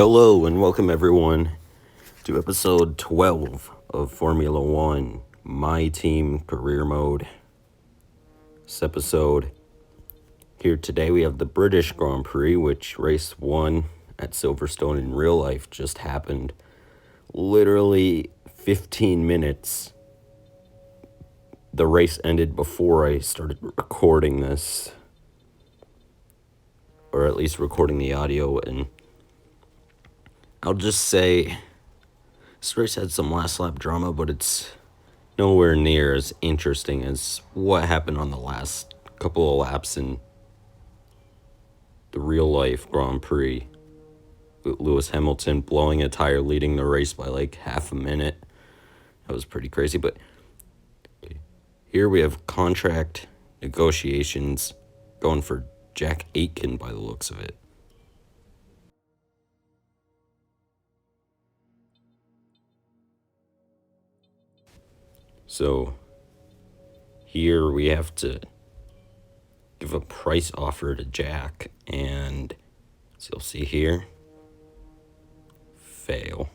Hello and welcome everyone to episode 12 of Formula One, My Team Career Mode. This episode here today we have the British Grand Prix, which race 1 at Silverstone in real life just happened. Literally 15 minutes. The race ended before I started recording this, or at least recording the audio, and I'll just say this race had some last lap drama, but it's nowhere near as interesting as what happened on the last couple of laps in the real life Grand Prix, with Lewis Hamilton blowing a tire, leading the race by like half a minute. That was pretty crazy. But here we have contract negotiations going for Jack Aitken by the looks of it. So here we have to give a price offer to Jack, and as you'll see here, fail.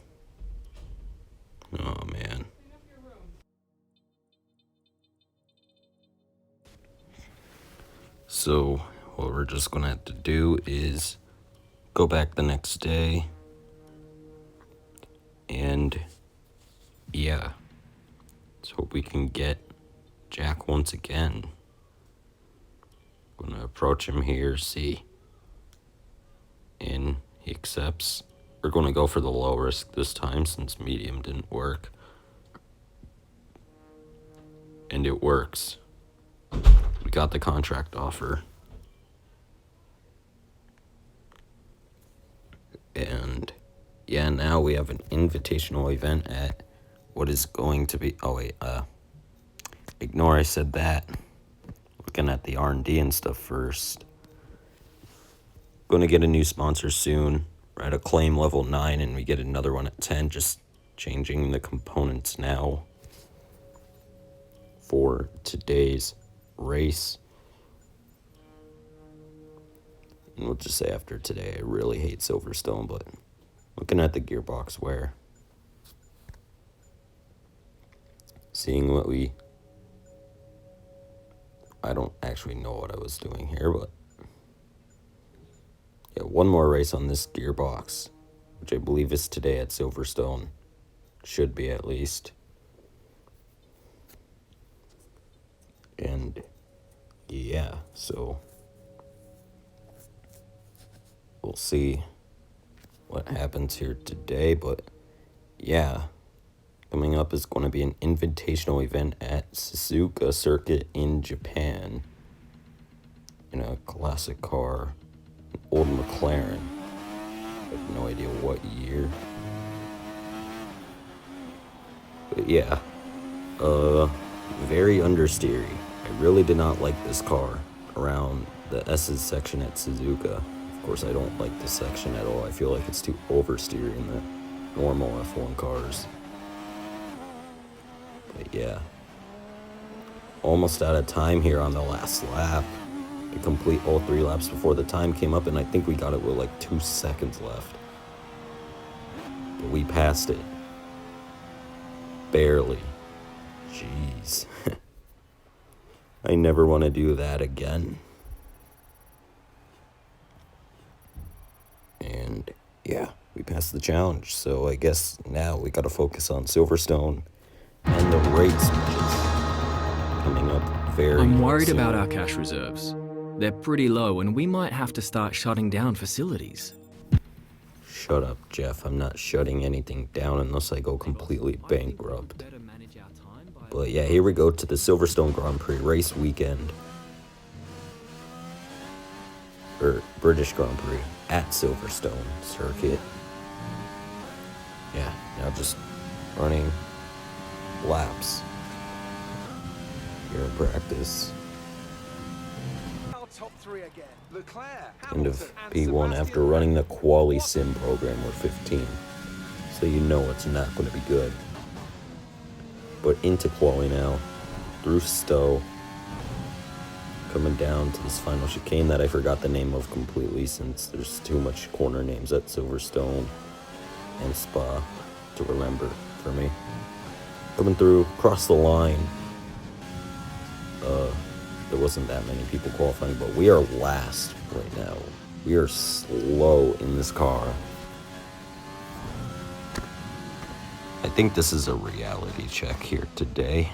Oh man. So what we're just gonna have to do is go back the next day and yeah, let's hope we can get Jack once again. Gonna approach him here, see, and he accepts. We're gonna go for the low risk this time since medium didn't work, and it works. We got the contract offer, and yeah, now we have an invitational event at what is going to be, ignore I said that. Looking at the R&D and stuff first. Going to get a new sponsor soon. We're at Acclaim level 9 and we get another one at 10, just changing the components now for today's race. And we'll just say after today, I really hate Silverstone, but looking at the gearbox wear, seeing what I don't actually know what I was doing here, but yeah, one more race on this gearbox, which I believe is today at Silverstone. Should be at least. And yeah, so we'll see what happens here today, but yeah, coming up is going to be an invitational event at Suzuka Circuit in Japan in a classic car, an old McLaren. I have no idea what year. But yeah, very understeery. I really did not like this car around the S's section at Suzuka. Of course, I don't like this section at all. I feel like it's too oversteer in the normal F1 cars. But yeah, almost out of time here on the last lap to complete all 3 laps before the time came up, and I think we got it with like 2 seconds left. But we passed it. Barely. Jeez. I never want to do that again. And yeah, we passed the challenge. So I guess now we got to focus on Silverstone and the race, which is coming up very I'm worried soon. about our cash reserves. They're pretty low and we might have to start shutting down facilities. Shut up, Jeff. I'm not shutting anything down unless I go completely bankrupt. But yeah, here we go to the Silverstone Grand Prix race weekend. Or British Grand Prix at Silverstone Circuit. Yeah, now just running laps here in practice. End of P1 after running the Quali Sim program, we're 15. So you know it's not going to be good. But into Quali now, through Stowe, coming down to this final chicane that I forgot the name of completely since there's too much corner names at Silverstone and Spa to remember for me. Coming through, across the line. There wasn't that many people qualifying, but we are last right now. We are slow in this car. I think this is a reality check here today,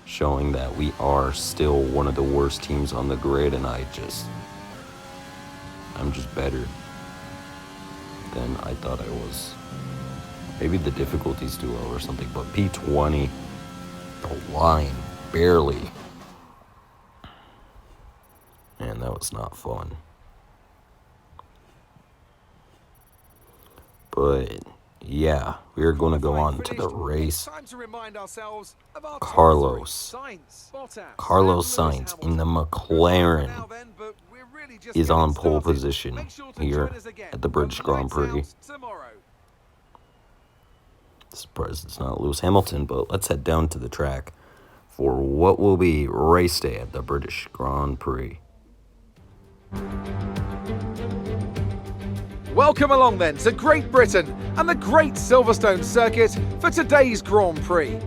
showing that we are still one of the worst teams on the grid, and I'm just better than I thought I was. Maybe the difficulty's too low or something, but P20, the line, barely. And that was not fun. But yeah, we are going to go on to the race. Carlos Sainz in the McLaren is on pole position here at the British Grand Prix. Surprised it's not Lewis Hamilton, but let's head down to the track for what will be race day at the British Grand Prix. Welcome along then to Great Britain and the Great Silverstone Circuit for today's Grand Prix.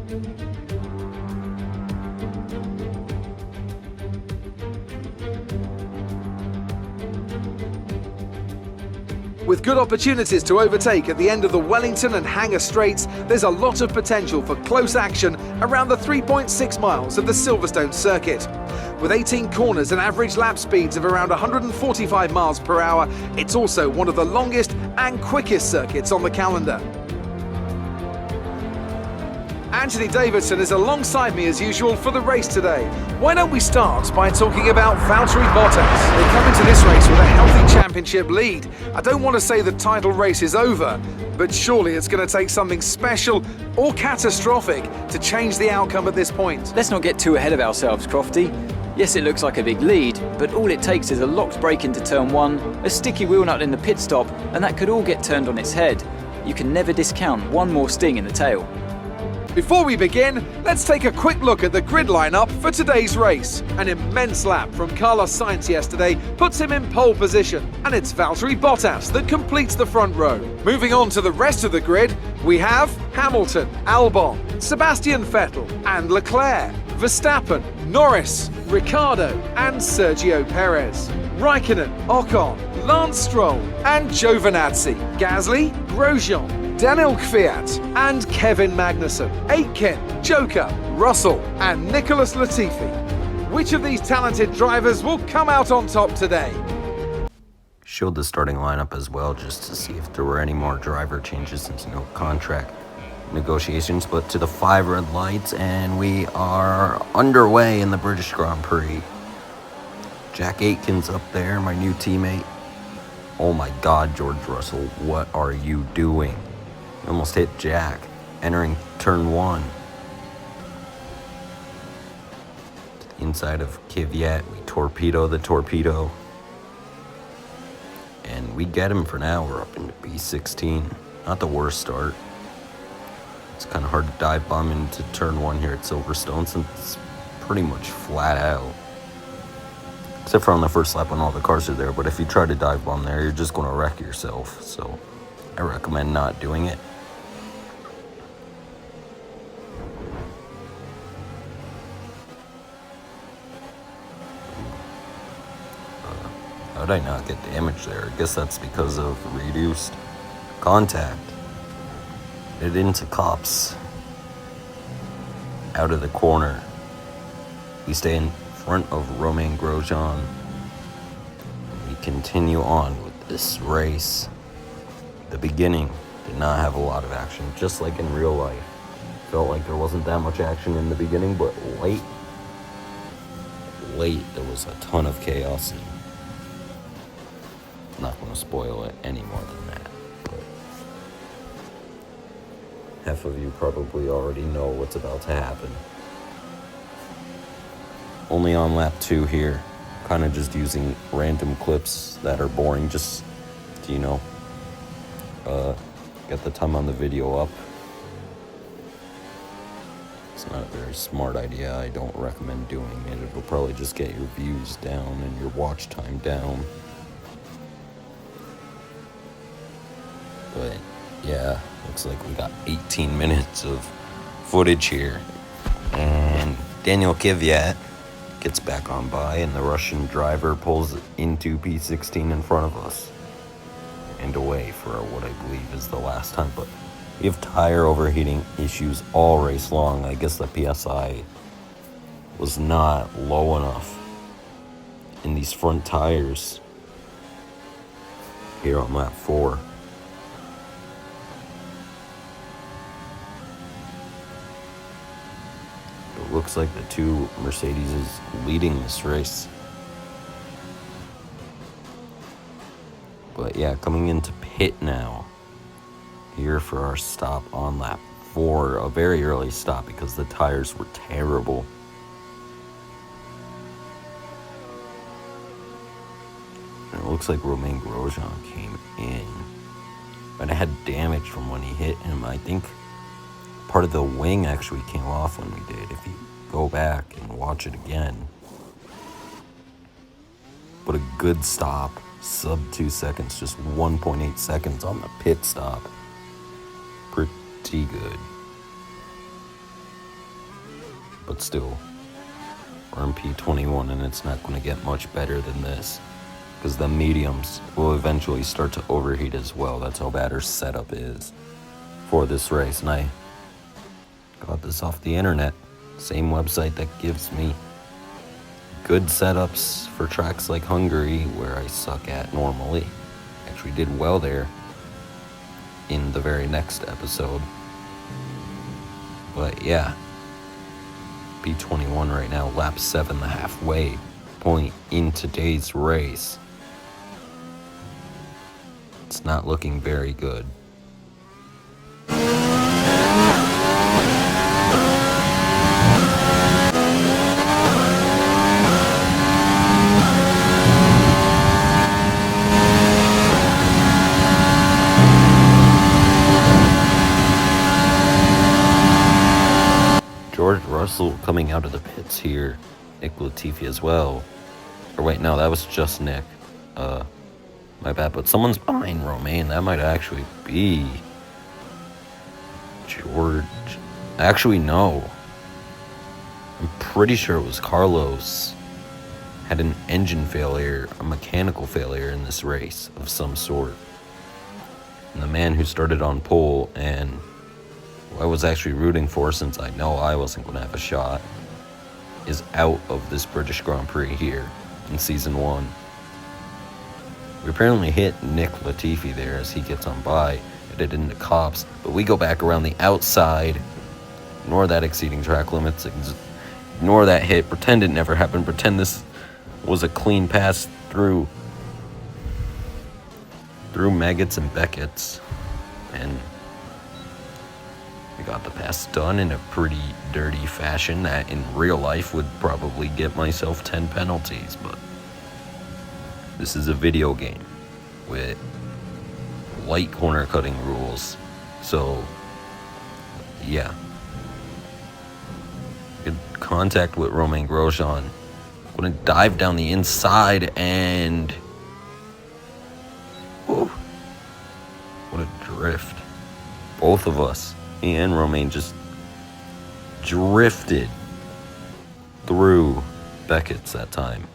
With good opportunities to overtake at the end of the Wellington and Hangar Straights, there's a lot of potential for close action around the 3.6 miles of the Silverstone Circuit. With 18 corners and average lap speeds of around 145 miles per hour, it's also one of the longest and quickest circuits on the calendar. Anthony Davidson is alongside me as usual for the race today. Why don't we start by talking about Valtteri Bottas? They come into this race with a healthy championship lead. I don't want to say the title race is over, but surely it's going to take something special or catastrophic to change the outcome at this point. Let's not get too ahead of ourselves, Crofty. Yes, it looks like a big lead, but all it takes is a locked brake into turn one, a sticky wheel nut in the pit stop, and that could all get turned on its head. You can never discount one more sting in the tail. Before we begin, let's take a quick look at the grid lineup for today's race. An immense lap from Carlos Sainz yesterday puts him in pole position, and it's Valtteri Bottas that completes the front row. Moving on to the rest of the grid, we have Hamilton, Albon, Sebastian Vettel and Leclerc, Verstappen, Norris, Ricciardo and Sergio Perez, Raikkonen, Ocon, Lance Stroll and Giovinazzi, Gasly, Grosjean, Daniel Kvyat and Kevin Magnussen, Aitken, Joker, Russell and Nicholas Latifi. Which of these talented drivers will come out on top today? Showed the starting lineup as well just to see if there were any more driver changes since no contract negotiations, but to the 5 red lights and we are underway in the British Grand Prix. Jack Aitken's up there, my new teammate. Oh my god, George Russell, what are you doing? You almost hit Jack entering turn 1. To the inside of Kvyat, we torpedo the torpedo. And we get him for now. We're up into B16. Not the worst start. It's kind of hard to dive bomb into turn 1 here at Silverstone since it's pretty much flat out. Except for on the first lap when all the cars are there. But if you try to dive bomb there, you're just going to wreck yourself. So I recommend not doing it. How did I not get damage there? I guess that's because of reduced contact. It into cops. Out of the corner. We stay in front of Romain Grosjean. We continue on with this race. The beginning did not have a lot of action, just like in real life. Felt like there wasn't that much action in the beginning, but late there was a ton of chaos. And I'm not going to spoil it any more than that. But half of you probably already know what's about to happen. Only on lap 2 here. Kind of just using random clips that are boring just to, get the time on the video up. It's not a very smart idea. I don't recommend doing it. It'll probably just get your views down and your watch time down. But yeah, looks like we got 18 minutes of footage here. And Daniel Kvyat gets back on by, and the Russian driver pulls into P16 in front of us and away for what I believe is the last time. But we have tire overheating issues all race long. I guess the PSI was not low enough in these front tires here on lap 4. It looks like the two Mercedes is leading this race. But yeah, coming into pit now here for our stop on lap 4. A very early stop because the tires were terrible. And it looks like Romain Grosjean came in, but it had damage from when he hit him. I think part of the wing actually came off when we did, if you go back and watch it again. But a good stop, sub 2 seconds, just 1.8 seconds on the pit stop. Pretty good. But still, we're in P21 and it's not going to get much better than this, because the mediums will eventually start to overheat as well. That's how bad our setup is for this race. And I got this off the internet, same website that gives me good setups for tracks like Hungary, where I suck at normally. Actually did well there in the very next episode. But yeah, P21 right now, lap 7, the halfway point in today's race. It's not looking very good. George Russell coming out of the pits here. Nick Latifi as well. Or wait, no, that was just Nick. My bad, but someone's behind Romain. That might actually be George. Actually, no. I'm pretty sure it was Carlos. Had an engine failure, a mechanical failure in this race of some sort. And the man who started on pole and who I was actually rooting for, since I know I wasn't going to have a shot, is out of this British Grand Prix here in Season 1. We apparently hit Nick Latifi there as he gets on by, headed into Copse, but we go back around the outside, ignore that exceeding track limits, ignore that hit, pretend it never happened, pretend this was a clean pass through Maggots and Beckett's, and we got the pass done in a pretty dirty fashion that in real life would probably get myself 10 penalties, but this is a video game with light corner cutting rules, so yeah. Good contact with Romain Grosjean. Gonna dive down the inside and whew, what a drift. Both of us, me and Romain, just drifted through Beckett's that time.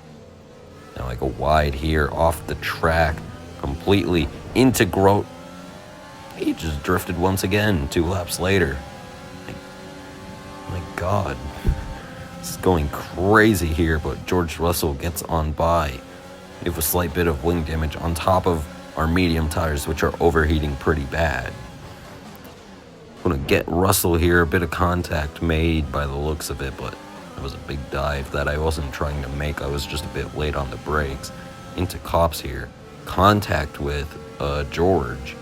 Now I go wide here off the track completely into Grote. He just drifted once again 2 laps later. My God. This is going crazy here, but George Russell gets on by. We have a slight bit of wing damage on top of our medium tires, which are overheating pretty bad. I'm gonna get Russell here, a bit of contact made by the looks of it, but it was a big dive that I wasn't trying to make. I was just a bit late on the brakes. Into Copse here. Contact with George.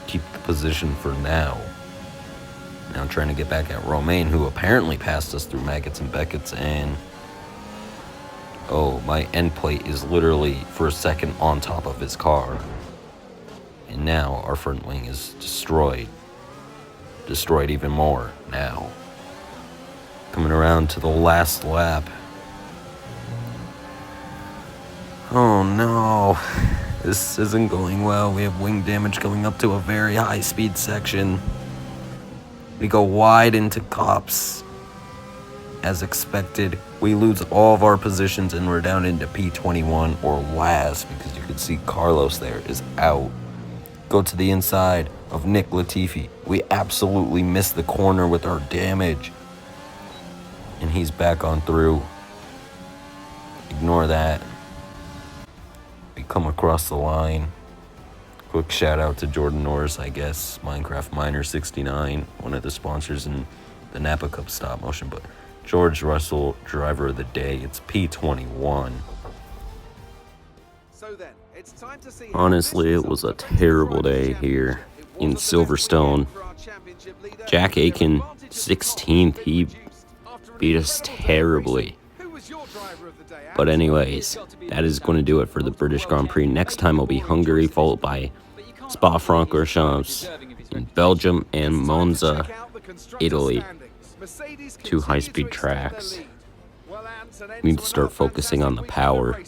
Keep the position for now. Now I'm trying to get back at Romain, who apparently passed us through Maggots and Beckett's, and oh, my end plate is literally for a second on top of his car. And now our front wing is destroyed. Destroyed even more now. Coming around to the last lap. Oh no, this isn't going well. We have wing damage going up to a very high speed section. We go wide into Copse. As expected, we lose all of our positions and we're down into P21 or last because you can see Carlos there is out. Go to the inside of Nick Latifi. We absolutely missed the corner with our damage. And he's back on through. Ignore that. We come across the line. Quick shout out to Jordan Norris, I guess. Minecraft Miner 69, one of the sponsors in the Napa Cup stop motion. But George Russell, driver of the day. It's P21. So then, it's time to see Honestly, it was a terrible day here in Silverstone. Jack Aiken, 16th. He beat us terribly. But anyways, that is going to do it for the British Grand Prix. Next time will be Hungary, followed by Spa-Francorchamps in Belgium and Monza, Italy. 2 high-speed tracks. We need to start focusing on the power.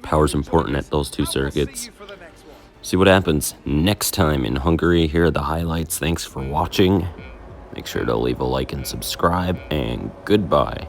Power's important at those 2 circuits. See what happens next time in Hungary. Here are the highlights. Thanks for watching. Make sure to leave a like and subscribe, and goodbye.